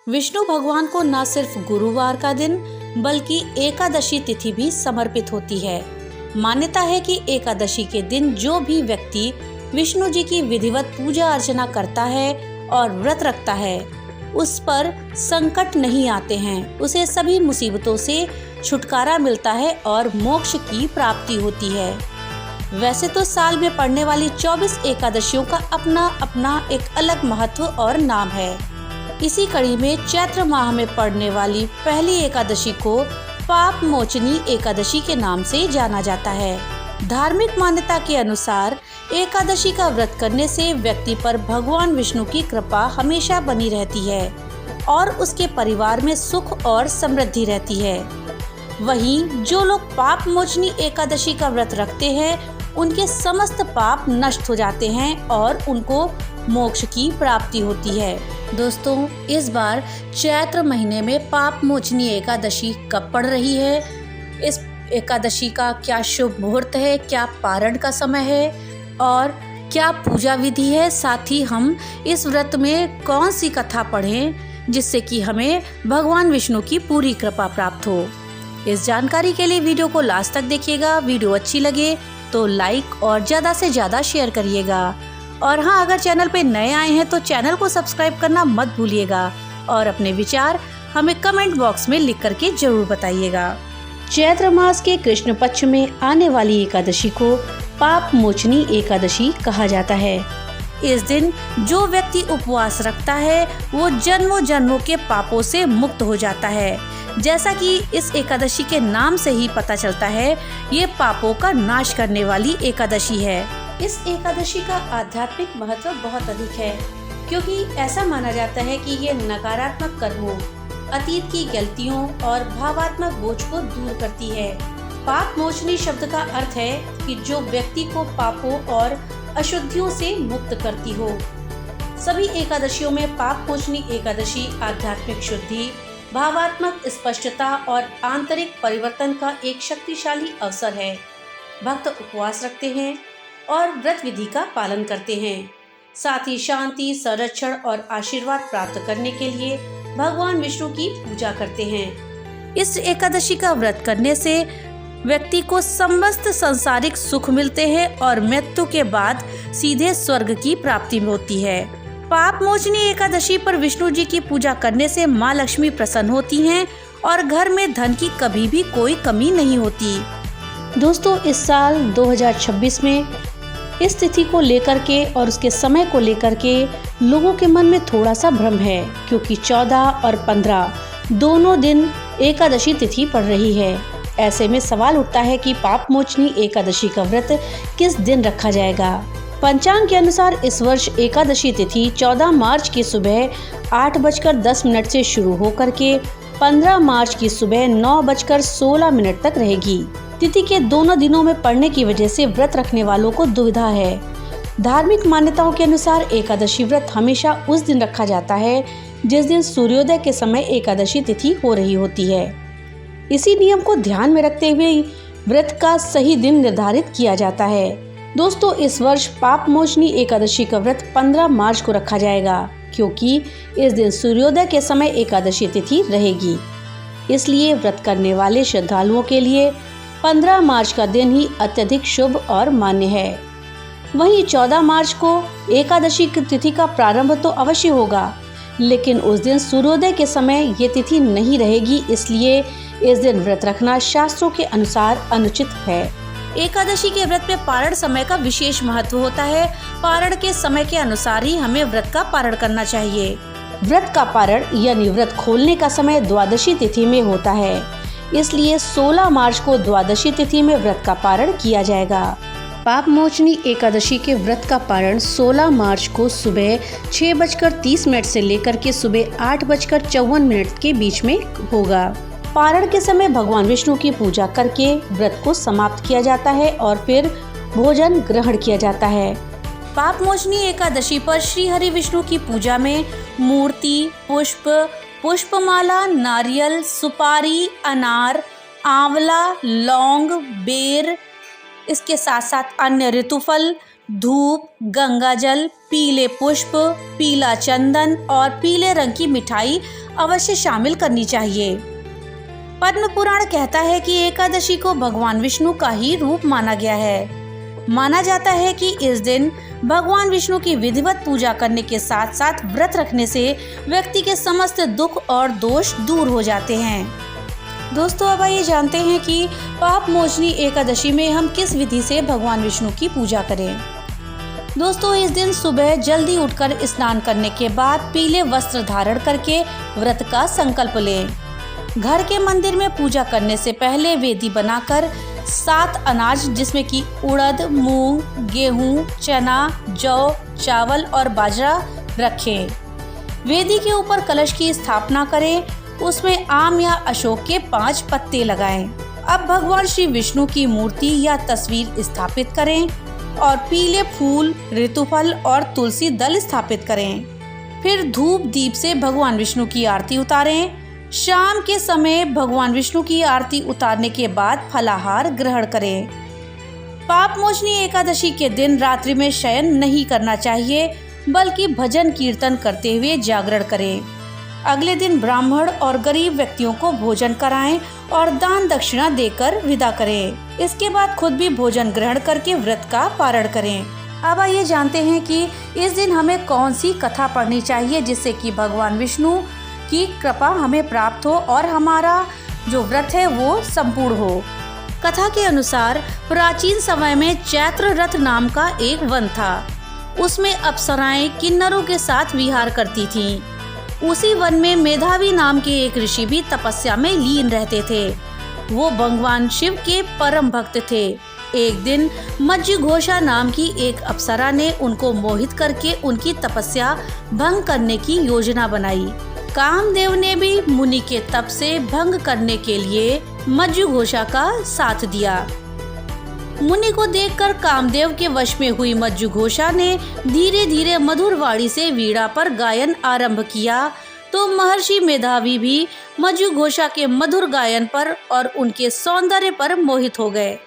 विष्णु भगवान को न सिर्फ गुरुवार का दिन बल्कि एकादशी तिथि भी समर्पित होती है। मान्यता है कि एकादशी के दिन जो भी व्यक्ति विष्णु जी की विधिवत पूजा अर्चना करता है और व्रत रखता है, उस पर संकट नहीं आते हैं, उसे सभी मुसीबतों से छुटकारा मिलता है और मोक्ष की प्राप्ति होती है। वैसे तो साल में पड़ने वाली 24 एकादशियों का अपना अपना एक अलग महत्व और नाम है। इसी कड़ी में चैत्र माह में पड़ने वाली पहली एकादशी को पाप मोचनी एकादशी के नाम से जाना जाता है। धार्मिक मान्यता के अनुसार एकादशी का व्रत करने से व्यक्ति पर भगवान विष्णु की कृपा हमेशा बनी रहती है और उसके परिवार में सुख और समृद्धि रहती है। वहीं जो लोग पाप मोचनी एकादशी का व्रत रखते हैं, उनके समस्त पाप नष्ट हो जाते हैं और उनको मोक्ष की प्राप्ति होती है। दोस्तों, इस बार चैत्र महीने में पाप मोचनी एकादशी कब पड़ रही है, इस एकादशी का क्या शुभ मुहूर्त है, क्या पारण का समय है और क्या पूजा विधि है, साथ ही हम इस व्रत में कौन सी कथा पढ़ें जिससे कि हमें भगवान विष्णु की पूरी कृपा प्राप्त हो। इस जानकारी के लिए वीडियो को लास्ट तक देखिएगा। वीडियो अच्छी लगे तो लाइक और ज़्यादा से ज़्यादा शेयर करिएगा। और हाँ, अगर चैनल पे नए आए हैं तो चैनल को सब्सक्राइब करना मत भूलिएगा और अपने विचार हमें कमेंट बॉक्स में लिख करके जरूर बताइएगा। चैत्र मास के कृष्ण पक्ष में आने वाली एकादशी को पाप मोचनी एकादशी कहा जाता है। इस दिन जो व्यक्ति उपवास रखता है वो जन्मों जन्मों के पापों से मुक्त हो जाता है। जैसा कि इस एकादशी के नाम से ही पता चलता है, ये पापों का नाश करने वाली एकादशी है। इस एकादशी का आध्यात्मिक महत्व बहुत अधिक है, क्योंकि ऐसा माना जाता है कि ये नकारात्मक कर्मों, अतीत की गलतियों और भावात्मक बोझ को दूर करती है। पाप मोचनी शब्द का अर्थ है कि जो व्यक्ति को पापों और अशुद्धियों से मुक्त करती हो। सभी एकादशियों में पाप मोचनी एकादशी आध्यात्मिक शुद्धि, भावात्मक स्पष्टता और आंतरिक परिवर्तन का एक शक्तिशाली अवसर है। भक्त उपवास रखते हैं और व्रत विधि का पालन करते हैं, साथ ही शांति, संरक्षण और आशीर्वाद प्राप्त करने के लिए भगवान विष्णु की पूजा करते हैं। इस एकादशी का व्रत करने से व्यक्ति को समस्त सांसारिक सुख मिलते हैं और मृत्यु के बाद सीधे स्वर्ग की प्राप्ति होती है। पाप मोचनी एकादशी पर विष्णु जी की पूजा करने से माँ लक्ष्मी प्रसन्न होती हैं और घर में धन की कभी भी कोई कमी नहीं होती। दोस्तों, इस साल 2026 में इस तिथि को लेकर के और उसके समय को लेकर के लोगों के मन में थोड़ा सा भ्रम है, क्योंकि 14 और 15 दोनों दिन एकादशी तिथि पड़ रही है। ऐसे में सवाल उठता है कि पाप मोचनी एकादशी का व्रत किस दिन रखा जाएगा। पंचांग के अनुसार इस वर्ष एकादशी तिथि 14 मार्च की सुबह 8:10 से शुरू होकर के 15 मार्च की सुबह 9:16 तक रहेगी। तिथि के दोनों दिनों में पड़ने की वजह से व्रत रखने वालों को दुविधा है। धार्मिक मान्यताओं के अनुसार एकादशी व्रत हमेशा उस दिन रखा जाता है जिस दिन सूर्योदय के समय एकादशी तिथि हो रही होती है। इसी नियम को ध्यान में रखते हुए व्रत का सही दिन निर्धारित किया जाता है। दोस्तों, इस वर्ष पाप मोचनी एकादशी का व्रत 15 मार्च को रखा जाएगा, क्योंकि इस दिन सूर्योदय के समय एकादशी तिथि रहेगी। इसलिए व्रत करने वाले श्रद्धालुओं के लिए 15 मार्च का दिन ही अत्यधिक शुभ और मान्य है। वहीं 14 मार्च को एकादशी की तिथि का प्रारंभ तो अवश्य होगा, लेकिन उस दिन सूर्योदय के समय ये तिथि नहीं रहेगी, इसलिए इस दिन व्रत रखना शास्त्रों के अनुसार अनुचित है। एकादशी के व्रत में पारण समय का विशेष महत्व होता है। पारण के समय के अनुसार ही हमें व्रत का पारण करना चाहिए। व्रत का पारण यानी व्रत खोलने का समय द्वादशी तिथि में होता है, इसलिए 16 मार्च को द्वादशी तिथि में व्रत का पारण किया जाएगा। पाप मोचनी एकादशी के व्रत का पारण 16 मार्च को सुबह 6:30 से लेकर के सुबह 8:54 के बीच में होगा। पारण के समय भगवान विष्णु की पूजा करके व्रत को समाप्त किया जाता है और फिर भोजन ग्रहण किया जाता है। पाप मोचनी एकादशी पर श्री हरि विष्णु की पूजा में मूर्ति, पुष्प, पुष्पमाला, नारियल, सुपारी, अनार, आंवला, लौंग, बेर, इसके साथ साथ अन्य ऋतुफल, धूप, गंगाजल, पीले पुष्प, पीला चंदन और पीले रंग की मिठाई अवश्य शामिल करनी चाहिए। पद्म पुराण कहता है कि एकादशी को भगवान विष्णु का ही रूप माना गया है। माना जाता है कि इस दिन भगवान विष्णु की विधिवत पूजा करने के साथ साथ व्रत रखने से व्यक्ति के समस्त दुख और दोष दूर हो जाते हैं। दोस्तों, अब आइए जानते हैं कि पाप मोचनी एकादशी में हम किस विधि से भगवान विष्णु की पूजा करें। दोस्तों, इस दिन सुबह जल्दी उठकर स्नान करने के बाद पीले वस्त्र धारण करके व्रत का संकल्प लें। घर के मंदिर में पूजा करने से पहले वेदी बनाकर 7 अनाज जिसमें कि उड़द, मूंग, गेहूं, चना, जौ, चावल और बाजरा रखें। वेदी के ऊपर कलश की स्थापना करें। उसमें आम या अशोक के 5 पत्ते लगाएं। अब भगवान श्री विष्णु की मूर्ति या तस्वीर स्थापित करें और पीले फूल, ऋतुफल और तुलसी दल स्थापित करें। फिर धूप दीप से भगवान विष्णु की आरती उतारें। शाम के समय भगवान विष्णु की आरती उतारने के बाद फलाहार ग्रहण करें। पाप मोचनी एकादशी के दिन रात्रि में शयन नहीं करना चाहिए, बल्कि भजन कीर्तन करते हुए जागरण करें। अगले दिन ब्राह्मण और गरीब व्यक्तियों को भोजन कराएं और दान दक्षिणा देकर विदा करें। इसके बाद खुद भी भोजन ग्रहण करके व्रत का पारण करें। अब आइए जानते हैं कि इस दिन हमें कौन सी कथा पढ़नी चाहिए जिससे कि भगवान विष्णु की कृपा हमें प्राप्त हो और हमारा जो व्रत है वो संपूर्ण हो। कथा के अनुसार प्राचीन समय में चैत्र रथ नाम का एक वन था। उसमें अप्सराएं किन्नरों के साथ विहार करती थीं। उसी वन में मेधावी नाम के एक ऋषि भी तपस्या में लीन रहते थे। वो भगवान शिव के परम भक्त थे। एक दिन मज्जुघोषा नाम की एक अप्सरा ने उनको मोहित करके उनकी तपस्या भंग करने की योजना बनाई। कामदेव ने भी मुनि के तप से भंग करने के लिए मज्जुघोषा का साथ दिया। मुनि को देखकर कामदेव के वश में हुई मज्जुघोषा ने धीरे धीरे मधुर वाणी से वीणा पर गायन आरंभ किया तो महर्षि मेधावी भी मज्जुघोषा के मधुर गायन पर और उनके सौंदर्य पर मोहित हो गए।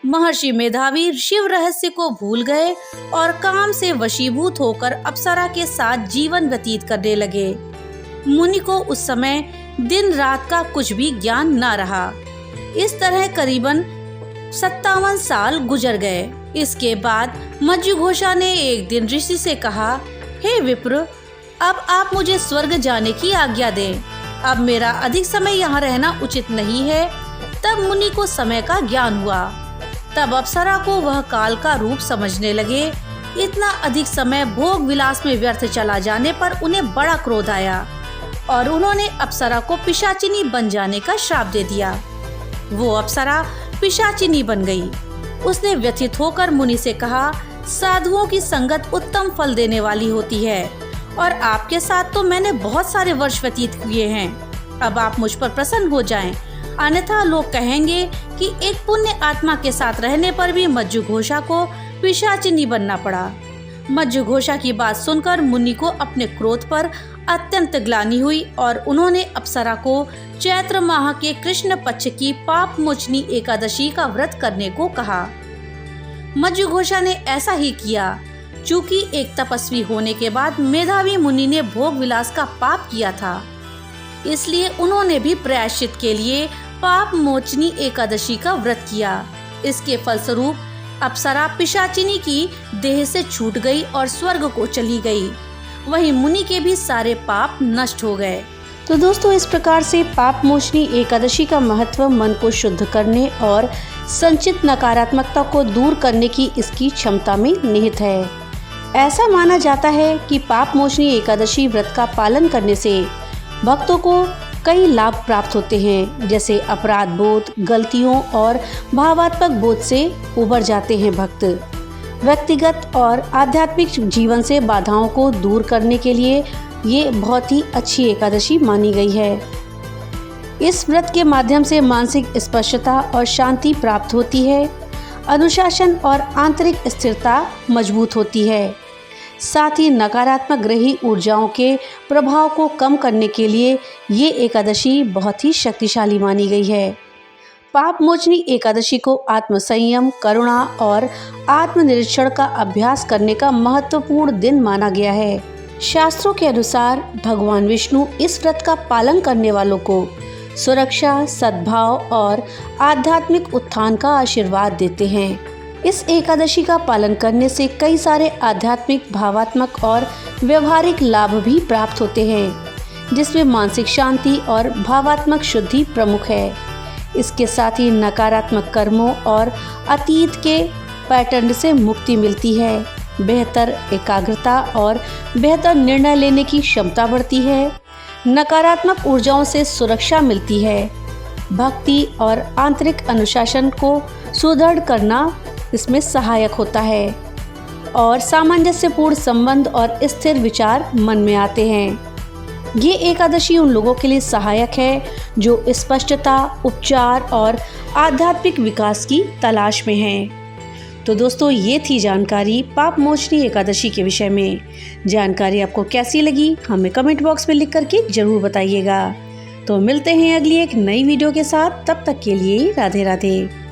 महर्षि मेधावी शिव रहस्य को भूल गए और काम से वशीभूत होकर अप्सरा के साथ जीवन व्यतीत करने लगे। मुनि को उस समय दिन रात का कुछ भी ज्ञान न रहा। इस तरह करीबन 57 साल गुजर गए। इसके बाद मज्जुघोषा ने एक दिन ऋषि से कहा, हे विप्र, अब आप मुझे स्वर्ग जाने की आज्ञा दें। अब मेरा अधिक समय यहाँ रहना उचित नहीं है। तब मुनि को समय का ज्ञान हुआ। तब अप्सरा को वह काल का रूप समझने लगे। इतना अधिक समय भोग विलास में व्यर्थ चला जाने पर उन्हें बड़ा क्रोध आया और उन्होंने अप्सरा को पिशाचिनी बन जाने का श्राप दे दिया। वो अप्सरा पिशाचिनी बन गई। उसने व्यथित होकर मुनि से कहा, साधुओं की संगत उत्तम फल देने वाली होती है और आपके साथ तो मैंने बहुत सारे वर्ष व्यतीत किए हैं। अब आप मुझ पर प्रसन्न हो जाएं, अन्यथा लोग कहेंगे कि एक पुण्य आत्मा के साथ रहने पर भी मज्जुघोषा को पिशाचिनी बनना पड़ा। मज्जुघोषा की बात सुनकर मुनि को अपने क्रोध पर अत्यंत ग्लानि हुई और उन्होंने अप्सरा को चैत्र माह के कृष्ण पक्ष की पाप मोचनी एकादशी का व्रत करने को कहा। मज्जुघोषा ने ऐसा ही किया। चूंकि एक तपस्वी होने के बाद मेधावी मुनि ने भोग विलास का पाप किया था, इसलिए उन्होंने भी प्रायश्चित के लिए पाप मोचनी एकादशी का व्रत किया। इसके फलस्वरूप अप्सरा पिशाचिनी की देह से छूट गई और स्वर्ग को चली गई। वहीं मुनि के भी सारे पाप नष्ट हो गए। तो दोस्तों, इस प्रकार से पाप मोचनी एकादशी का महत्व मन को शुद्ध करने और संचित नकारात्मकता को दूर करने की इसकी क्षमता में निहित है। ऐसा माना जाता है कि पाप मोचनी एकादशी व्रत का पालन करने से भक्तों को कई लाभ प्राप्त होते हैं, जैसे अपराध बोध, गलतियों और भावात्मक बोध से उबर जाते हैं भक्त। व्यक्तिगत और आध्यात्मिक जीवन से बाधाओं को दूर करने के लिए ये बहुत ही अच्छी एकादशी मानी गई है। इस व्रत के माध्यम से मानसिक स्पष्टता और शांति प्राप्त होती है। अनुशासन और आंतरिक स्थिरता मजबूत होती है। साथ ही नकारात्मक ग्रही ऊर्जाओं के प्रभाव को कम करने के लिए ये एकादशी बहुत ही शक्तिशाली मानी गई है। पाप मोचनी एकादशी को आत्मसंयम, करुणा और आत्मनिरीक्षण का अभ्यास करने का महत्वपूर्ण दिन माना गया है। शास्त्रों के अनुसार भगवान विष्णु इस व्रत का पालन करने वालों को सुरक्षा, सद्भाव और आध्यात्मिक उत्थान का आशीर्वाद देते हैं। इस एकादशी का पालन करने से कई सारे आध्यात्मिक, भावात्मक और व्यवहारिक लाभ भी प्राप्त होते हैं, जिसमें मानसिक शांति और भावात्मक शुद्धि प्रमुख है। इसके साथ ही नकारात्मक कर्मों और अतीत के पैटर्न से मुक्ति मिलती है, बेहतर एकाग्रता और बेहतर निर्णय लेने की क्षमता बढ़ती है, नकारात्मक ऊर्जाओं से सुरक्षा मिलती है, भक्ति और आंतरिक अनुशासन को सुदृढ़ करना इसमें सहायक होता है और सामंजस्यपूर्ण संबंध और स्थिर विचार मन में आते हैं। ये एकादशी उन लोगों के लिए सहायक है जो स्पष्टता, उपचार और आध्यात्मिक विकास की तलाश में हैं। तो दोस्तों, ये थी जानकारी पाप मोचनी एकादशी के विषय में। जानकारी आपको कैसी लगी हमें कमेंट बॉक्स में लिख करके जरूर बताइएगा। तो मिलते हैं अगली एक नई वीडियो के साथ, तब तक के लिए राधे राधे।